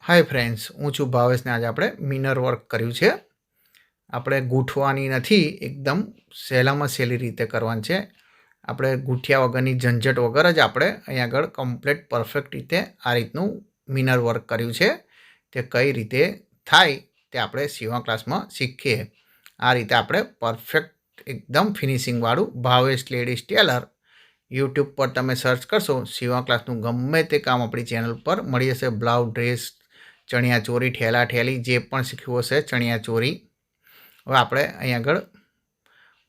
Hi friends, हूँ छूं भावेश ने आज आपणे मिनर वर्क कर्युं छे। आपणे गूंथवानी नथी, एकदम सहेलामां सहेली रीते करवानी छे। आपणे गूंथ्या वगरनी झंझट वगर ज आपणे अहीं आगळ कम्प्लीट परफेक्ट रीते आ रीतनुं मिनर वर्क कर्युं छे। ते कई रीते थाय ते आपणे सीवण क्लासमां शीखीए। आ रीते आपणे परफेक्ट एकदम फिनिशिंगवाळुं भावेश लेडीज टेलर यूट्यूब पर तमे सर्च करशो सीवण क्लासनुं गमे ते काम आपणी चेनल पर मळी जशे। ब्लाउज, ड्रेस, चणिया चोरी, ठेला ठेली जे पण शीख्युं हशे चणिया चोरी। हवे आपणे અહીં આગળ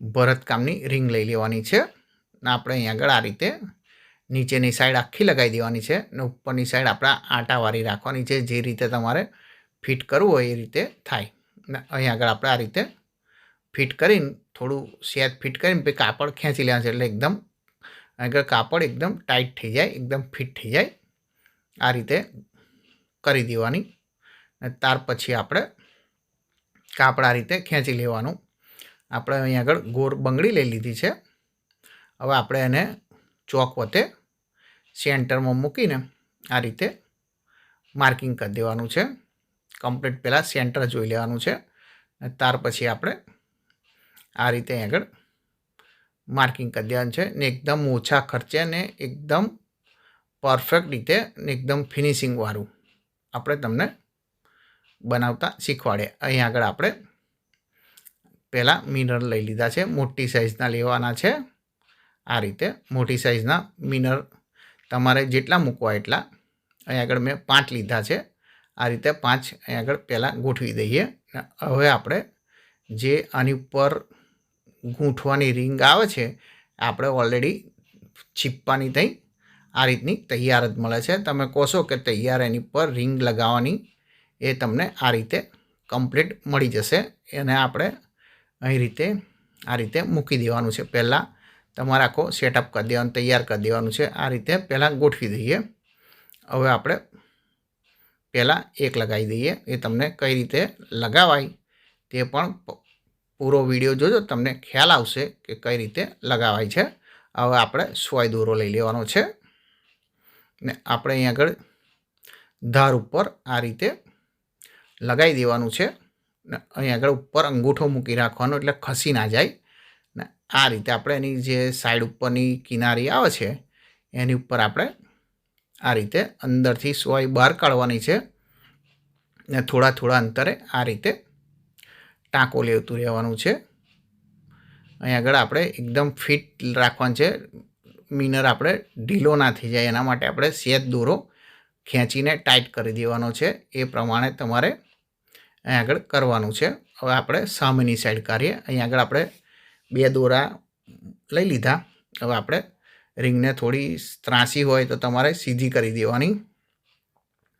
ભરતકામની રીંગ લઈ લેવાની છે ને આપણે અહીં આગળ આ રીતે નીચેની સાઈડ આખી લગાવી દેવાની છે ને ઉપરની સાઈડ આપણે આટાવાળી રાખવાની છે। જે રીતે તમારે ફિટ કરવું હોય એ રીતે થાય ને અહીં આગળ આપણે આ રીતે ફિટ કરીને થોડું સેજ ફિટ કરીને પછી કાપડ ખેંચી લેવાનું છે એટલે એકદમ આગળ કાપડ એકદમ ટાઈટ થઈ જાય, એકદમ ફિટ થઈ જાય। આ રીતે કરી દેવાની ને ત્યાર પછી આપણે કાપડ આ રીતે ખેંચી લેવાનું। આપણે અહીં આગળ ગોળ બંગડી લઈ લીધી છે। હવે આપણે એને ચોક વતે સેન્ટરમાં મૂકીને આ રીતે માર્કિંગ કરી દેવાનું છે। કમ્પ્લીટ પહેલાં સેન્ટર જોઈ લેવાનું છે અને ત્યાર પછી આપણે આ રીતે અહીં આગળ માર્કિંગ કરી દેવાનું છે ને એકદમ ઓછા ખર્ચે ને એકદમ પરફેક્ટ રીતે ને એકદમ ફિનિશિંગવાળું આપણે તમને બનાવતા શીખવાડે। અહીં આગળ આપણે પહેલાં મિનર લઈ લીધા છે, મોટી સાઇઝના લેવાના છે। આ રીતે મોટી સાઇઝના મિનર તમારે જેટલા મૂકવા એટલા। અહીં આગળ મેં 5 લીધા છે। આ રીતે 5 અહીં આગળ પહેલાં ગોઠવી દઈએ। હવે આપણે જે આની ઉપર ગૂંથવાની રીંગ આવે છે આપણે ઓલરેડી છીપવાની થઈ આ રીતની તૈયાર જ મળે છે। તમે કહો છો કે તૈયાર એની પર રીંગ લગાવવાની એ તમને આ રીતે કમ્પ્લીટ મળી જશે। એને આપણે અહીં રીતે આ રીતે મૂકી દેવાનું છે। પહેલાં તમારે આખો સેટઅપ કરી દેવાનું, તૈયાર કરી દેવાનું છે। આ રીતે પહેલાં ગોઠવી દઈએ। હવે આપણે પહેલાં એક લગાવી દઈએ। એ તમને કઈ રીતે લગાવાય તે પણ પૂરો વિડીયો જોજો, તમને ખ્યાલ આવશે કે કઈ રીતે લગાવાય છે। હવે આપણે સોય દોરો લઈ લેવાનો છે ને આપણે અહીં આગળ ધાર ઉપર આ રીતે લગાવી દેવાનું છે ને અહીં આગળ ઉપર અંગૂઠો મૂકી રાખવાનો એટલે ખસી ના જાય ને આ રીતે આપણે એની જે સાઈડ ઉપરની કિનારી આવે છે એની ઉપર આપણે આ રીતે અંદરથી સોય બહાર કાઢવાની છે ને થોડા થોડા અંતરે આ રીતે ટાંકો લેતું રહેવાનું છે। અહીં આગળ આપણે એકદમ ફિટ રાખવાનું છે, મિનર આપણે ઢીલો ના થઈ જાય એના માટે આપણે સેજ દોરો ખેંચીને ટાઈટ કરી દેવાનો છે। એ પ્રમાણે તમારે અહીં આગળ કરવાનું છે। હવે આપણે સામેની સાઈડ કાઢીએ। અહીં આગળ આપણે 2 દોરા લઈ લીધા। હવે આપણે રીંગને થોડી ત્રાંસી હોય તો તમારે સીધી કરી દેવાની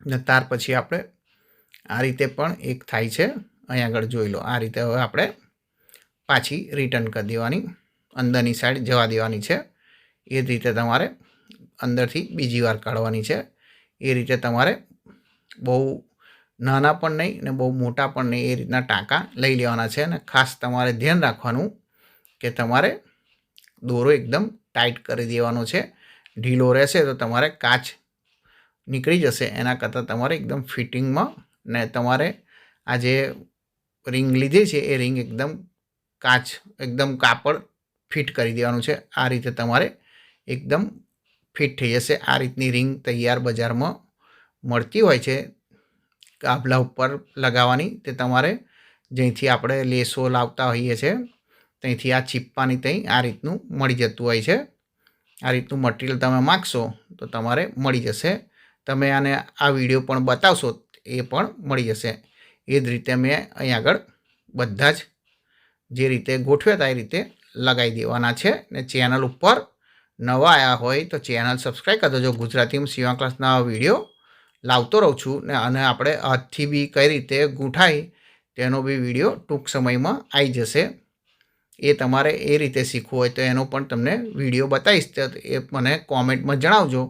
ને ત્યાર પછી આપણે આ રીતે પણ એક થાય છે। અહીં આગળ જોઈ લો આ રીતે। હવે આપણે પાછી રિટર્ન કરી દેવાની, અંદરની સાઈડ જવા દેવાની છે। એ જ રીતે તમારે અંદરથી બીજી વાર કાઢવાની છે। એ રીતે તમારે બહુ નાના પણ નહીં ને બહુ મોટા પણ નહીં એ રીતના ટાંકા લઈ લેવાના છે અને ખાસ તમારે ધ્યાન રાખવાનું કે તમારે દોરો એકદમ ટાઈટ કરી દેવાનો છે। ઢીલો રહેશે તો તમારે કાચ નીકળી જશે। એના કરતાં તમારે એકદમ ફિટિંગમાં ને તમારે આ જે રીંગ લીધી છે એ રીંગ એકદમ કાચ એકદમ કાપડ ફિટ કરી દેવાનું છે। આ રીતે તમારે એકદમ ફિટ થઈ જશે। આ રીતની રીંગ તૈયાર બજારમાં મળતી હોય છે ગાભલા ઉપર લગાવવાની। તે તમારે જ્યાંથી આપણે લેસો લાવતા હોઈએ છીએ ત્યાંથી આ છીપવાની ત્યાં આ રીતનું મળી જતું હોય છે। આ રીતનું મટીરિયલ તમે માગશો તો તમારે મળી જશે। તમે આને આ વિડીયો પણ બતાવશો એ પણ મળી જશે। એ જ રીતે મેં અહીં આગળ બધા જ જે રીતે ગોઠવ્યા હતા એ રીતે લગાવી દેવાના છે ને ચેનલ ઉપર નવા આવ્યા હોય તો ચેનલ સબસ્ક્રાઈબ કરી દેજો। ગુજરાતીમાં સીવણ ક્લાસના વિડીયો લાવતો રહું છું ને અને આપણે હાથથી બી કઈ રીતે ગૂંથાય તેનો બી વિડીયો ટૂંક સમયમાં આવી જશે। એ તમારે એ રીતે શીખવું હોય તો એનો પણ તમને વિડીયો બતાવીશ તો એ મને કોમેન્ટમાં જણાવજો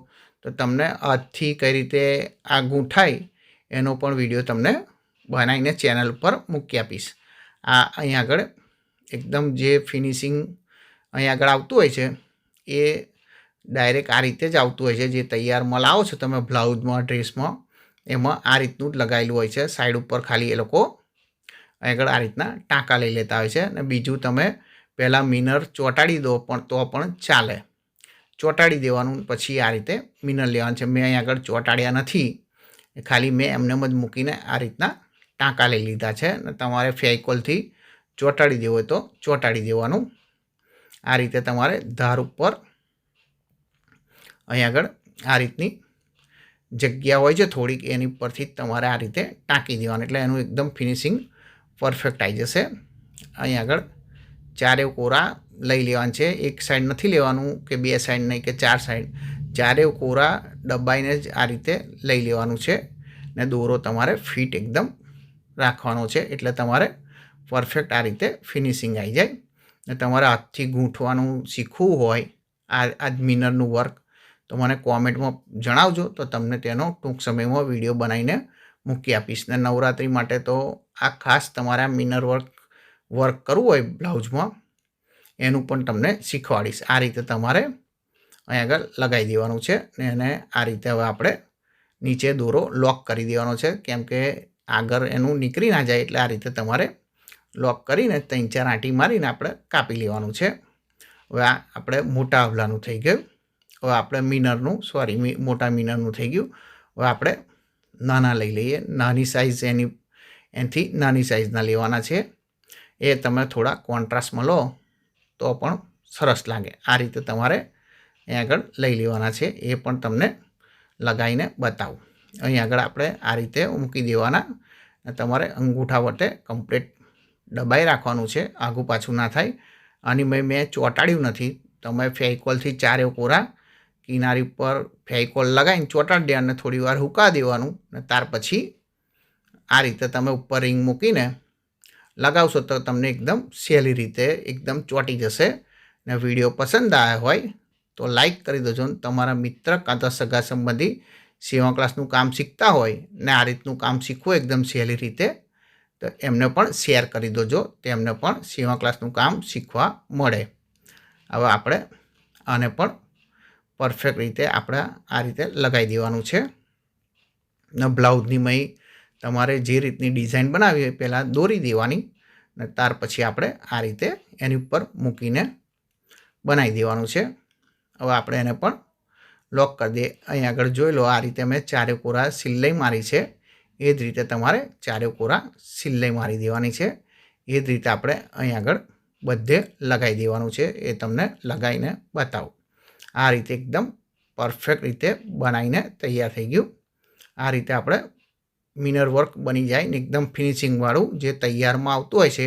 તો તમને હાથથી કઈ રીતે આ ગૂંથાય એનો પણ વિડીયો તમને બનાવીને ચેનલ પર મૂકી આપીશ। આ અહીં આગળ એકદમ જે ફિનિશિંગ અહીં આગળ આવતું હોય છે એ ડાયરેક્ટ આ રીતે જ આવતું હોય છે। જે તૈયાર માલ આવો છો તમે બ્લાઉઝમાં, ડ્રેસમાં એમાં આ રીતનું જ લગાવેલું હોય છે. સાઈડ ઉપર ખાલી એ લોકો આગળ આ રીતના ટાંકા લઈ લેતા હોય છે. અને બીજું તમે પહેલાં મિનર ચોંટાડી દો તો પણ ચાલે. ચોંટાડી દેવાનું, પછી આ રીતે મિનર લેવાનું છે. મેં અહીં આગળ ચોંટાડ્યા નથી, ખાલી મેં એમનેમ જ મૂકીને આ રીતના ટાંકા લઈ લીધા છે. અને તમારે ફેવિકોલથી ચોંટાડી દેવું હોય તો ચોંટાડી દેવાનું. આ રીતે તમારે ધાર ઉપર અહીં આગળ આ રીતની જગ્યા હોય છે થોડીક, એની પરથી તમારે આ રીતે ટાંકી દેવાનું, એટલે એનું એકદમ ફિનિશિંગ પરફેક્ટ આવી જશે. અહીં આગળ 4 કોરા લઈ લેવાનું છે. એક સાઈડ નથી લેવાનું કે 2 સાઈડ નહીં કે 4 સાઈડ, 4 કોરા દબાઈને જ આ રીતે લઈ લેવાનું છે. ને દોરો તમારે ફિટ એકદમ રાખવાનો છે, એટલે તમારે પરફેક્ટ આ રીતે ફિનિશિંગ આવી જાય. ને તમારે હાથથી ગૂંથવાનું શીખવું હોય આ મિનરનું વર્ક, તો મને કોમેન્ટમાં જણાવજો, તો તમને તેનો ટૂંક સમયમાં વિડીયો બનાવીને મૂકી આપીશ. ને નવરાત્રિ માટે તો આ ખાસ તમારે આ મિનર વર્ક કરવું હોય બ્લાઉઝમાં, એનું પણ તમને શીખવાડીશ. આ રીતે તમારે અહીં આગળ લગાવી દેવાનું છે. ને એને આ રીતે હવે આપણે નીચે દોરો લોક કરી દેવાનો છે, કેમ કે આગળ એનું નીકળી ના જાય, એટલે આ રીતે તમારે લોક કરીને 3-4 આંટી મારીને આપણે કાપી લેવાનું છે. હવે આ આપણે મોટા અવલાનું થઈ ગયું. હવે આપણે મોટા મિનરનું થઈ ગયું. હવે આપણે નાના લઈ લઈએ. નાની સાઇઝ એનાથી નાની સાઇઝના લેવાના છે. એ તમે થોડા કોન્ટ્રાસ્ટમાં લો તો પણ સરસ લાગે. આ રીતે તમારે અહીં આગળ લઈ લેવાના છે. એ પણ તમને લગાવીને બતાવું. અહીં આગળ આપણે આ રીતે મૂકી દેવાના. તમારે અંગૂઠા વટે કમ્પ્લીટ દબાઈ રાખવાનું છે, આઘું પાછું ના થાય. અને મેં ચોંટાડ્યું નથી. તમે ફેવિકોલથી 4 કોરા કિનારી ઉપર ફેવિકોલ લગાવીને ચોંટાડી દેવાનું, થોડી વાર હુકા દેવાનું. ને ત્યાર પછી આ રીતે તમે ઉપર રિંગ મૂકીને લગાવશો તો તમને એકદમ સહેલી રીતે એકદમ ચોંટી જશે. ને વિડીયો પસંદ આવ્યો હોય તો લાઈક કરી દેજો. તમારા મિત્ર કાં તો સગા સંબંધી સીવણ ક્લાસનું કામ શીખતા હોય ને આ રીતનું કામ શીખવું એકદમ સહેલી રીતે, તો એમને પણ શેર કરી દેજો, તેમને પણ સીવણ ક્લાસનું કામ શીખવા મળે. હવે આપણે આને પણ પરફેક્ટ રીતે આપણે આ રીતે લગાવી દેવાનું છે. ને બ્લાઉઝની મય તમારે જે રીતની ડિઝાઇન બનાવી હોય પહેલાં દોરી દેવાની, ને ત્યાર પછી આપણે આ રીતે એની ઉપર મૂકીને બનાવી દેવાનું છે. હવે આપણે એને પણ લોક કરી દઈએ. અહીં આગળ જોઈ લો, આ રીતે મેં 4 કોરા સિલાઈ મારી છે. એ જ રીતે તમારે 4 કોરા સિલાઈ મારી દેવાની છે. એ જ રીતે આપણે અહીં આગળ બધે લગાવી દેવાનું છે. એ તમને લગાવીને બતાવું. આ રીતે એકદમ પરફેક્ટ રીતે બનાવીને તૈયાર થઈ ગયું. આ રીતે આપણે મિનર વર્ક બની જાય ને એકદમ ફિનિશિંગવાળું જે તૈયારમાં આવતું હોય છે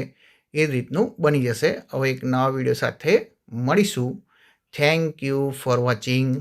એ જ રીતનું બની જશે. હવે એક નવા વિડીયો સાથે મળીશું. Thank you for watching.